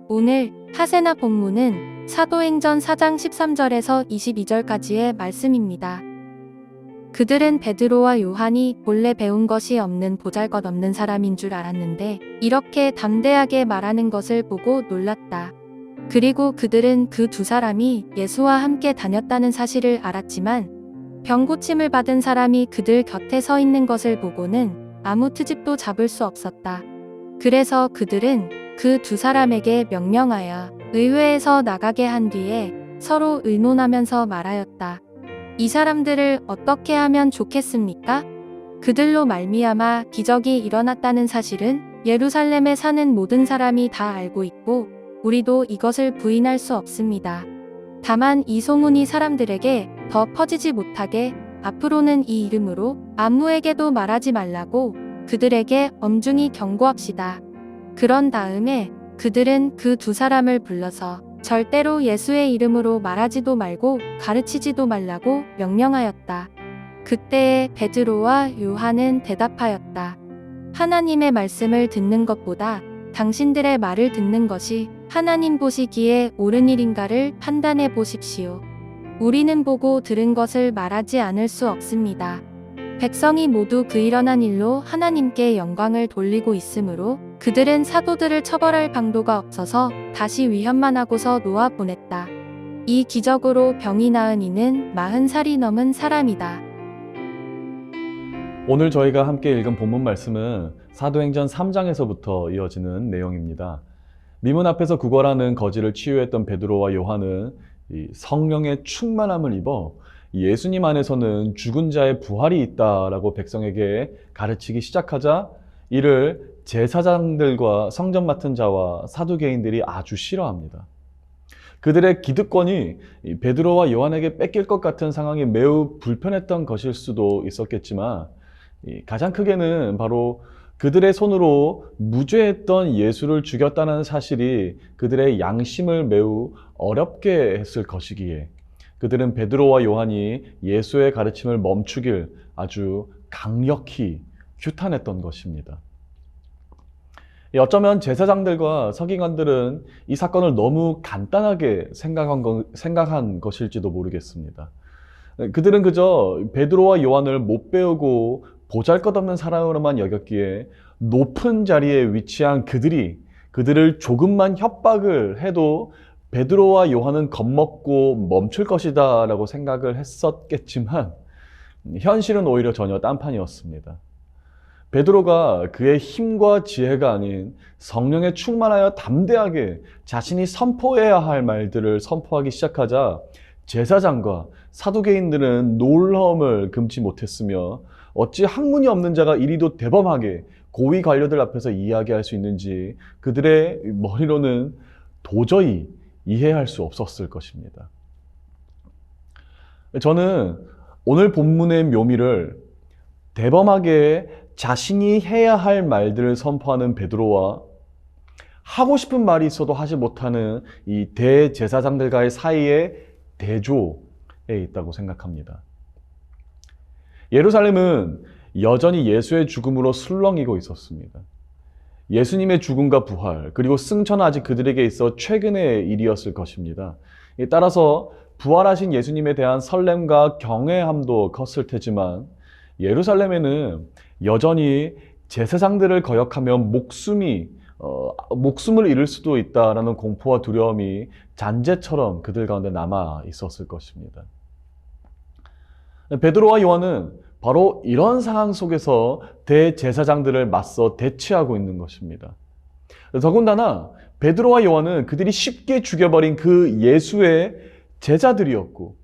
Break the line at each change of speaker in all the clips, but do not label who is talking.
오늘 하세나 본문은 사도행전 4장 13절에서 22절까지의 말씀입니다. 그들은 베드로와 요한이 본래 배운 것이 없는 보잘것없는 사람인 줄 알았는데 이렇게 담대하게 말하는 것을 보고 놀랐다. 그리고 그들은 그 두 사람이 예수와 함께 다녔다는 사실을 알았지만 병 고침을 받은 사람이 그들 곁에 서 있는 것을 보고는 아무 트집도 잡을 수 없었다. 그래서 그들은 그 두 사람에게 명령하여 의회에서 나가게 한 뒤에 서로 의논하면서 말하였다. 이 사람들을 어떻게 하면 좋겠습니까? 그들로 말미암아 기적이 일어났다는 사실은 예루살렘에 사는 모든 사람이 다 알고 있고 우리도 이것을 부인할 수 없습니다. 다만 이 소문이 사람들에게 더 퍼지지 못하게 앞으로는 이 이름으로 아무에게도 말하지 말라고 그들에게 엄중히 경고합시다. 그런 다음에 그들은 그 두 사람을 불러서 절대로 예수의 이름으로 말하지도 말고 가르치지도 말라고 명령하였다. 그때에 베드로와 요한은 대답하였다. 하나님의 말씀을 듣는 것보다 당신들의 말을 듣는 것이 하나님 보시기에 옳은 일인가를 판단해 보십시오. 우리는 보고 들은 것을 말하지 않을 수 없습니다. 백성이 모두 그 일어난 일로 하나님께 영광을 돌리고 있으므로 그들은 사도들을 처벌할 방도가 없어서 다시 위협만 하고서 놓아 보냈다. 이 기적으로 병이 나은 이는 40살이 넘은 사람이다.
오늘 저희가 함께 읽은 본문 말씀은 사도행전 3장에서부터 이어지는 내용입니다. 미문 앞에서 구걸하는 거지를 치유했던 베드로와 요한은 성령의 충만함을 입어 예수님 안에서는 죽은 자의 부활이 있다라고 백성에게 가르치기 시작하자 이를 제사장들과 성전 맡은 자와 사두개인들이 아주 싫어합니다. 그들의 기득권이 베드로와 요한에게 뺏길 것 같은 상황이 매우 불편했던 것일 수도 있었겠지만 가장 크게는 바로 그들의 손으로 무죄했던 예수를 죽였다는 사실이 그들의 양심을 매우 어렵게 했을 것이기에 그들은 베드로와 요한이 예수의 가르침을 멈추길 아주 강력히 규탄했던 것입니다. 어쩌면 제사장들과 서기관들은 이 사건을 너무 간단하게 생각한 것일지도 모르겠습니다. 그들은 그저 베드로와 요한을 못 배우고 보잘것없는 사람으로만 여겼기에 높은 자리에 위치한 그들을 조금만 협박을 해도 베드로와 요한은 겁먹고 멈출 것이다 라고 생각을 했었겠지만 현실은 오히려 전혀 딴판이었습니다. 베드로가 그의 힘과 지혜가 아닌 성령에 충만하여 담대하게 자신이 선포해야 할 말들을 선포하기 시작하자 제사장과 사두개인들은 놀라움을 금치 못했으며 어찌 학문이 없는 자가 이리도 대범하게 고위 관료들 앞에서 이야기할 수 있는지 그들의 머리로는 도저히 이해할 수 없었을 것입니다. 저는 오늘 본문의 묘미를 대범하게 자신이 해야 할 말들을 선포하는 베드로와 하고 싶은 말이 있어도 하지 못하는 이 대제사장들과의 사이의 대조에 있다고 생각합니다. 예루살렘은 여전히 예수의 죽음으로 술렁이고 있었습니다. 예수님의 죽음과 부활, 그리고 승천은 아직 그들에게 있어 최근의 일이었을 것입니다. 따라서 부활하신 예수님에 대한 설렘과 경외함도 컸을 테지만 예루살렘에는 여전히 제사장들을 거역하며 목숨을 잃을 수도 있다라는 공포와 두려움이 잔재처럼 그들 가운데 남아 있었을 것입니다. 베드로와 요한은 바로 이런 상황 속에서 대제사장들을 맞서 대치하고 있는 것입니다. 더군다나 베드로와 요한은 그들이 쉽게 죽여버린 그 예수의 제자들이었고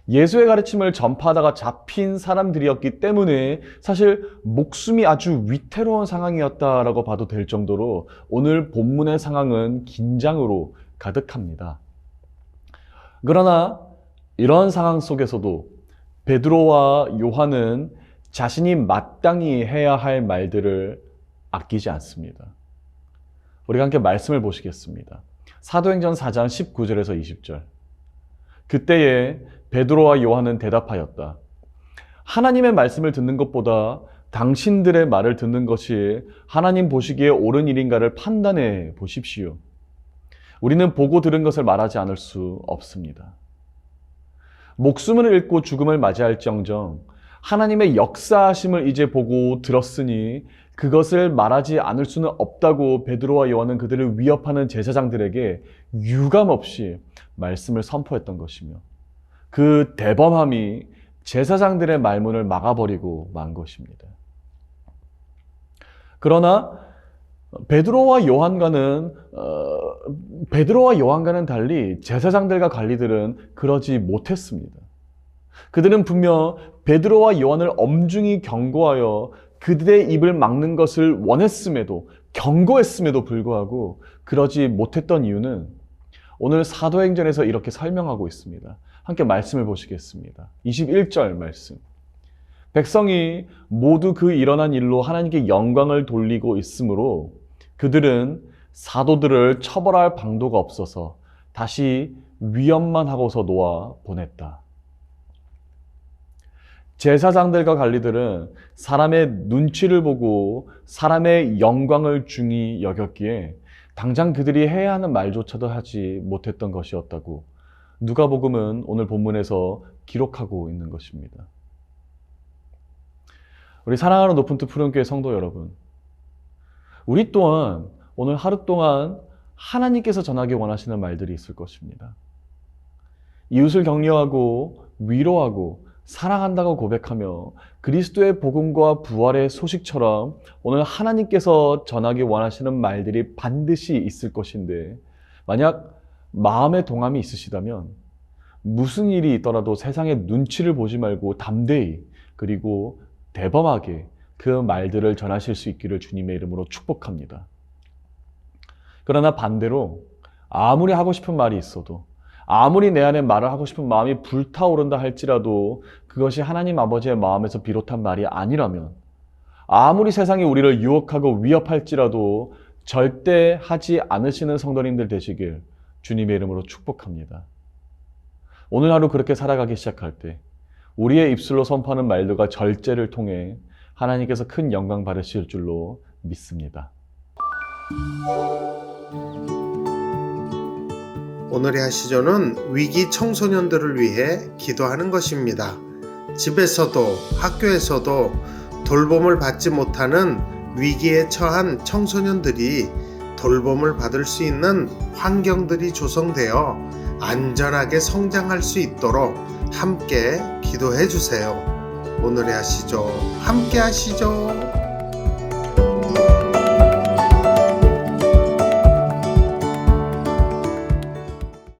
예수의 가르침을 전파하다가 잡힌 사람들이었기 때문에 사실 목숨이 아주 위태로운 상황이었다라고 봐도 될 정도로 오늘 본문의 상황은 긴장으로 가득합니다. 그러나 이런 상황 속에서도 베드로와 요한은 자신이 마땅히 해야 할 말들을 아끼지 않습니다. 우리가 함께 말씀을 보시겠습니다. 사도행전 4장 19절에서 20절. 그때에 베드로와 요한은 대답하였다. 하나님의 말씀을 듣는 것보다 당신들의 말을 듣는 것이 하나님 보시기에 옳은 일인가를 판단해 보십시오. 우리는 보고 들은 것을 말하지 않을 수 없습니다. 목숨을 잃고 죽음을 맞이할지언정 하나님의 역사하심을 이제 보고 들었으니 그것을 말하지 않을 수는 없다고 베드로와 요한은 그들을 위협하는 제사장들에게 유감없이 말씀을 선포했던 것이며, 그 대범함이 제사장들의 말문을 막아버리고 만 것입니다. 그러나 베드로와 요한과는 달리 제사장들과 관리들은 그러지 못했습니다. 그들은 분명 베드로와 요한을 엄중히 경고하여 그들의 입을 막는 것을 원했음에도, 경고했음에도 불구하고 그러지 못했던 이유는 오늘 사도행전에서 이렇게 설명하고 있습니다. 함께 말씀을 보시겠습니다. 21절 말씀. 백성이 모두 그 일어난 일로 하나님께 영광을 돌리고 있으므로 그들은 사도들을 처벌할 방도가 없어서 다시 위협만 하고서 놓아 보냈다. 제사장들과 관리들은 사람의 눈치를 보고 사람의 영광을 중히 여겼기에 당장 그들이 해야 하는 말조차도 하지 못했던 것이었다고 누가복음은 오늘 본문에서 기록하고 있는 것입니다. 우리 사랑하는 높은 뜻 푸른교회 성도 여러분, 우리 또한 오늘 하루 동안 하나님께서 전하기 원하시는 말들이 있을 것입니다. 이웃을 격려하고 위로하고 사랑한다고 고백하며 그리스도의 복음과 부활의 소식처럼 오늘 하나님께서 전하기 원하시는 말들이 반드시 있을 것인데, 만약 마음의 동함이 있으시다면 무슨 일이 있더라도 세상의 눈치를 보지 말고 담대히 그리고 대범하게 그 말들을 전하실 수 있기를 주님의 이름으로 축복합니다. 그러나 반대로 아무리 하고 싶은 말이 있어도, 아무리 내 안에 말을 하고 싶은 마음이 불타오른다 할지라도 그것이 하나님 아버지의 마음에서 비롯한 말이 아니라면, 아무리 세상이 우리를 유혹하고 위협할지라도 절대 하지 않으시는 성도님들 되시길 주님의 이름으로 축복합니다. 오늘 하루 그렇게 살아가기 시작할 때 우리의 입술로 선포하는 말들과 절제를 통해 하나님께서 큰 영광 받으실 줄로 믿습니다.
오늘의 하시조는 위기 청소년들을 위해 기도하는 것입니다. 집에서도 학교에서도 돌봄을 받지 못하는 위기에 처한 청소년들이 돌봄을 받을 수 있는 환경들이 조성되어 안전하게 성장할 수 있도록 함께 기도해 주세요. 오늘의 하시조 함께 하시죠.